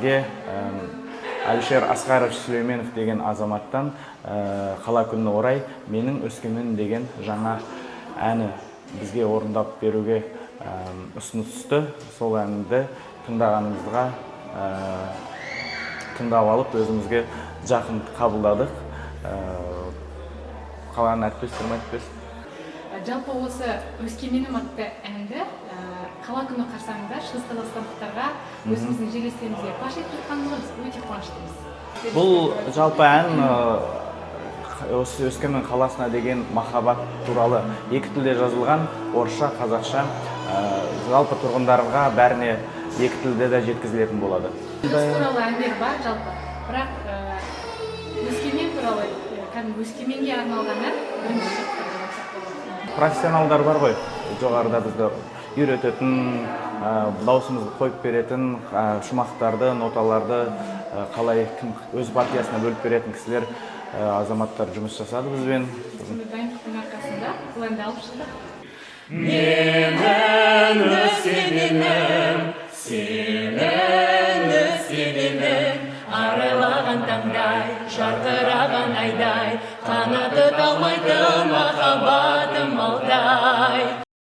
бізге Алишер Асқарович Сүлейменов деген азаматтан қала күніне орай «Менің Өскемен» деген жаңа әні бізге орындап беруге ұсыныс түсті. Сол әнді тыңдағанымызға тыңдап алып, өзімізге жақын қабылдадық. Қаланың әріптестерім айтып Жалпы осы «Өскеменім» атты әнді қала күні қарсаңында шығыс қазақстандықтарға өзіміздің жерлестерімізге паш етіп жатқанымызға біз өте қуаныштымыз. Бұл жалпы ән Өскемен қаласына деген махаббат туралы екі тілде жазылған, орысша, қазақша. Жалпы тұрғындарға бәріне екі тілде де жеткізілетін болады. Шығыс туралы әндер бар жалпы, бірақ Өскемен туралы, Өскеменге арналған ән бірінші шықты. Профессионалдар бар ғой, жоғарыда бізді үйрететін, даусымызды қойып беретін, шумақтарды, ноталарды қалай өз партиясына бөліп беретін кісілер, азаматтар жұмыс жасады бізбен. Дайындықтың арқасында бұл әнді алып шықтық. Менің Өскеменім, сенің Өскеменің, арайлаған таңдай, жарқыраған айдай, қанаты талмайтын махаббатым алдай.